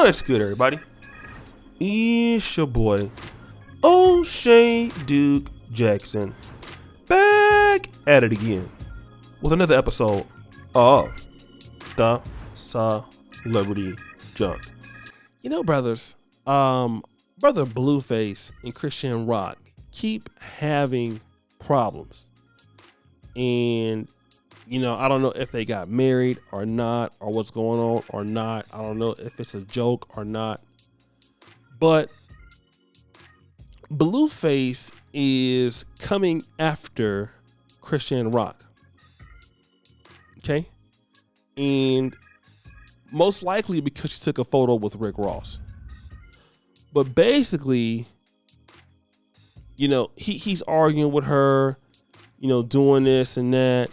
What's good, everybody? It's your boy, O'Shea Duke Jackson, back at it again with another episode of the Celebrity Junk. You know, brothers, brother Blueface and Chrisean Rock keep having problems, and you know, I don't know if they got married or not, or what's going on or not. I don't know if it's a joke or not. But Blueface is coming after Chrisean Rock. Okay? And most likely because she took a photo with Rick Ross. But basically, you know, he's arguing with her, you know, doing this and that,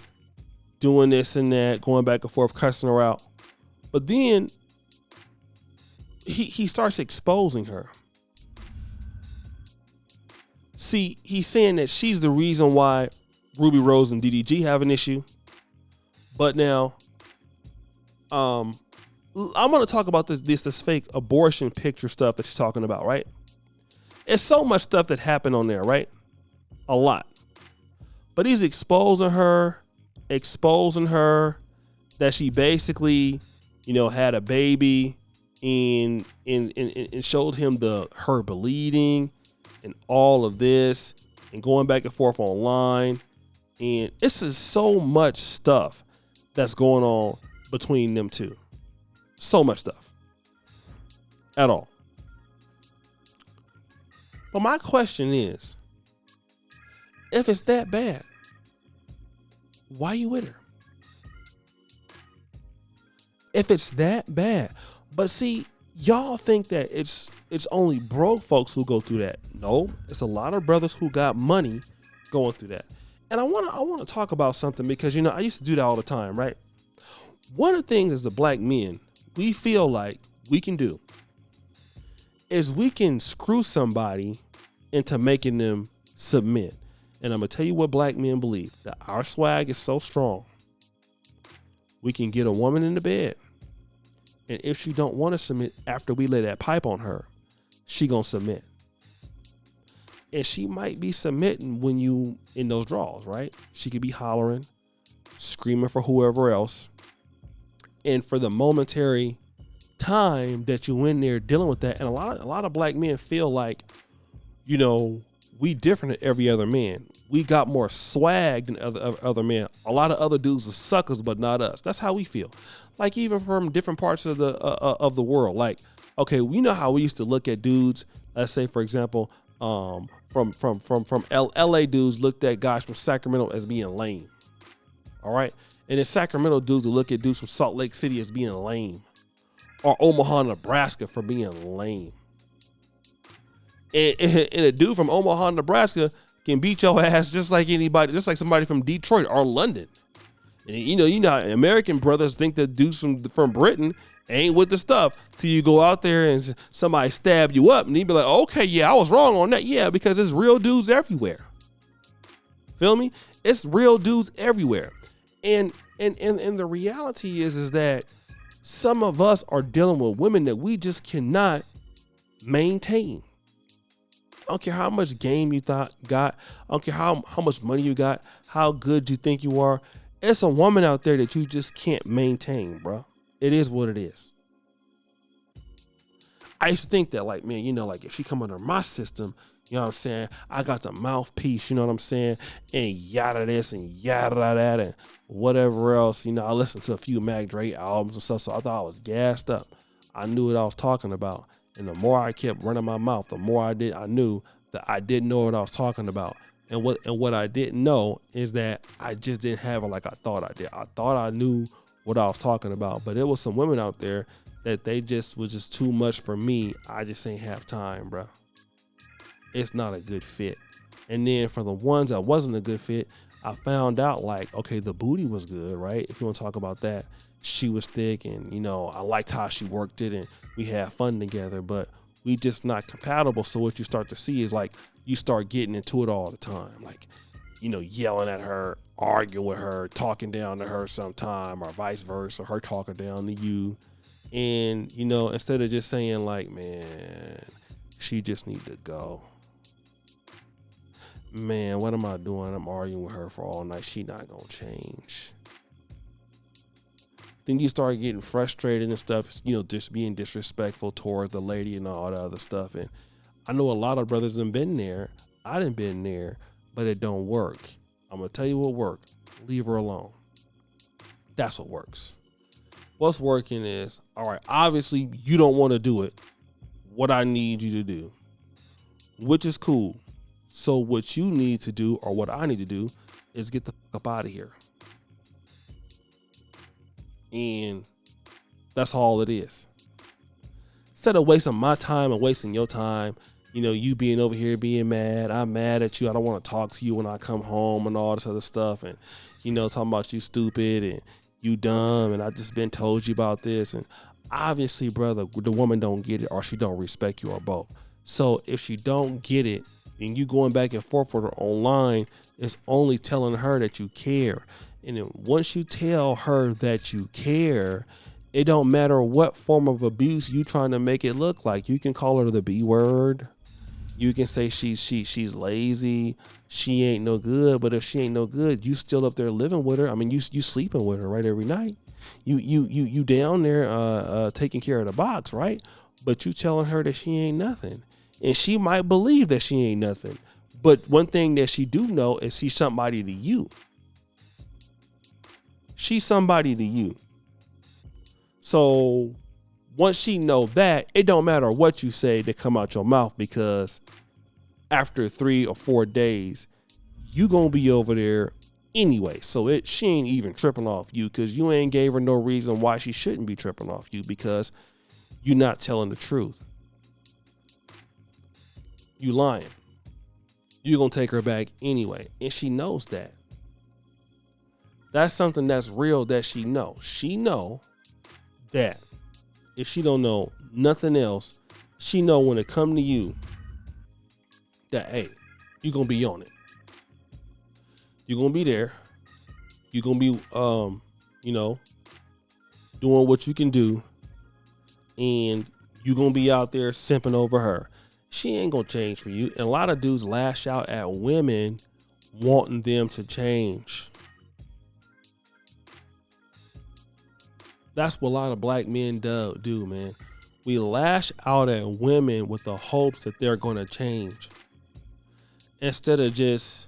going back and forth, cussing her out. But then he starts exposing her. See, he's saying that she's the reason why Ruby Rose and DDG have an issue. But now, I'm going to talk about this fake abortion picture stuff that she's talking about, right? It's so much stuff that happened on there, right? A lot. But he's exposing her that she basically, you know, had a baby and showed him her bleeding and all of this and going back and forth online. And this is so much stuff that's going on between them two. So much stuff. At all. But my question is, if it's that bad, why you with her? If it's that bad. But see, y'all think that it's only broke folks who go through that. No, it's a lot of brothers who got money going through that. And I want to talk about something because, you know, I used to do that all the time, right? One of the things as the black men, we feel like we can do is we can screw somebody into making them submit. And I'm going to tell you what black men believe, that our swag is so strong. We can get a woman in the bed. And if she don't want to submit after we lay that pipe on her, she going to submit. And she might be submitting when you in those draws, right? She could be hollering, screaming for whoever else. And for the momentary time that you in there dealing with that, and a lot of black men feel like, you know, we different than every other man. We got more swag than other men. A lot of other dudes are suckers, but not us. That's how we feel. Like even from different parts of the world. Like, okay, we know how we used to look at dudes. Let's say, for example, from LA dudes looked at guys from Sacramento as being lame. All right, and then Sacramento dudes will look at dudes from Salt Lake City as being lame, or Omaha, Nebraska for being lame. And a dude from Omaha, Nebraska can beat your ass just like anybody, just like somebody from Detroit or London. And you know, American brothers think that dudes from Britain ain't with the stuff till you go out there and somebody stab you up and you be like, okay, yeah, I was wrong on that. Yeah, because it's real dudes everywhere. Feel me? It's real dudes everywhere. And the reality is that some of us are dealing with women that we just cannot maintain. I don't care how much game you got. I don't care how much money you got, how good you think you are. It's a woman out there that you just can't maintain, bro. It is what it is. I used to think that, like, man, you know, like if she come under my system, you know what I'm saying? I got the mouthpiece, you know what I'm saying? And yada this and yada that and whatever else. You know, I listened to a few Mac Dre albums and stuff, so I thought I was gassed up. I knew what I was talking about. And the more I kept running my mouth, the more I knew that I didn't know what I was talking about. And what I didn't know is that I just didn't have it like I thought I did. I thought I knew what I was talking about, but there was some women out there that they just was just too much for me. I just ain't have time, bro. It's not a good fit. And then for the ones that wasn't a good fit, I found out like, okay, the booty was good, right? If you want to talk about that, she was thick and, you know, I liked how she worked it and we had fun together, but we just not compatible. So what you start to see is like, you start getting into it all the time. Like, you know, yelling at her, arguing with her, talking down to her sometime or vice versa, her talking down to you. And, you know, instead of just saying like, man, she just need to go. Man, what am I doing? I'm arguing with her for all night. She not going to change. Then you start getting frustrated and stuff, you know, just being disrespectful towards the lady and all the other stuff. And I know a lot of brothers have been there. I done been there, but it don't work. I'm going to tell you what works. Leave her alone. That's what works. What's working is, all right, obviously you don't want to do it. What I need you to do, which is cool. So what you need to do, or what I need to do, is get the fuck up out of here. And that's all it is. Instead of wasting my time and wasting your time, you know, you being over here being mad, I'm mad at you, I don't want to talk to you when I come home and all this other stuff, and, you know, talking about you stupid and you dumb and I just been told you about this. And obviously, brother, the woman don't get it, or she don't respect you, or both. So if she don't get it and you going back and forth with her online, it's only telling her that you care. And then once you tell her that you care, it don't matter what form of abuse you trying to make it look like. You can call her the B word. You can say she's lazy. She ain't no good. But if she ain't no good, you still up there living with her. I mean, you sleeping with her, right, every night. You down there taking care of the box, right? But you telling her that she ain't nothing. And she might believe that she ain't nothing. But one thing that she do know is she's somebody to you. She's somebody to you. So once she know that, it don't matter what you say that come out your mouth, because after 3 or 4 days, you gonna be over there anyway. So she ain't even tripping off you, because you ain't gave her no reason why she shouldn't be tripping off you, because you're not telling the truth. You lying. You're gonna take her back anyway, and she knows that. That's something that's real that she know. She know that if she don't know nothing else, she know when it come to you that, hey, you're going to be on it. You're going to be there. You're going to be, you know, doing what you can do. And you're going to be out there simping over her. She ain't going to change for you. And a lot of dudes lash out at women wanting them to change. That's what a lot of black men do, man. We lash out at women with the hopes that they're going to change, instead of just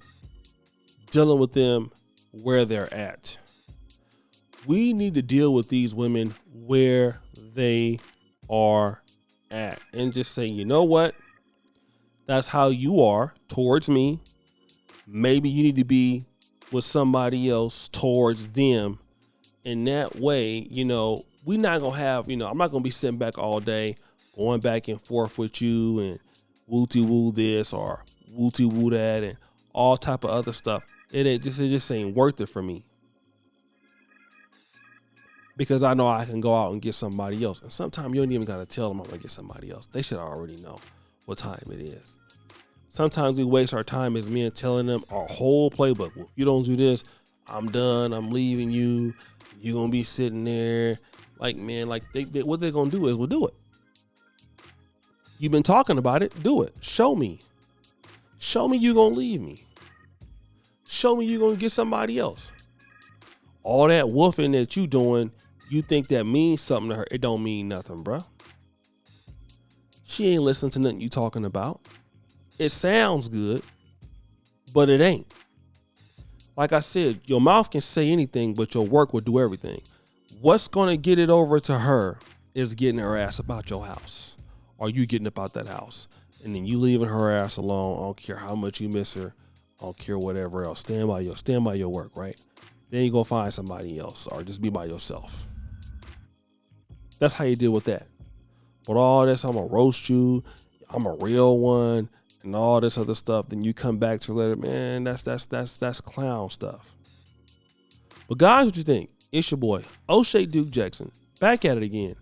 dealing with them where they're at. We need to deal with these women where they are at, and just say, you know what? That's how you are towards me. Maybe you need to be with somebody else towards them. In that way, you know, we're not going to have, you know, I'm not going to be sitting back all day going back and forth with you and woo-woo this or woo-woo that and all type of other stuff. It just ain't worth it for me. Because I know I can go out and get somebody else. And sometimes you don't even got to tell them I'm going to get somebody else. They should already know what time it is. Sometimes we waste our time as men telling them our whole playbook. Well, if you don't do this, I'm done. I'm leaving you. You're going to be sitting there like, man, like what they're going to do is we'll do it. You've been talking about it. Do it. Show me. Show me you're going to leave me. Show me you're going to get somebody else. All that woofing that you doing, you think that means something to her. It don't mean nothing, bro. She ain't listening to nothing you talking about. It sounds good, but it ain't. Like I said, your mouth can say anything, but your work will do everything. What's going to get it over to her is getting her ass about your house, or you getting about that house. And then you leaving her ass alone. I don't care how much you miss her. I don't care whatever else. Stand by your work, right? Then you go find somebody else, or just be by yourself. That's how you deal with that. But all this, I'm going to roast you, I'm a real one, and all this other stuff, then you come back to later, man, that's clown stuff. But guys, what you think? It's your boy, O'Shea Duke Jackson, back at it again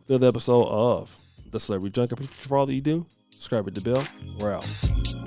with another episode of The Celebrity Junkie. For all that you do, subscribe to the bell. We're out.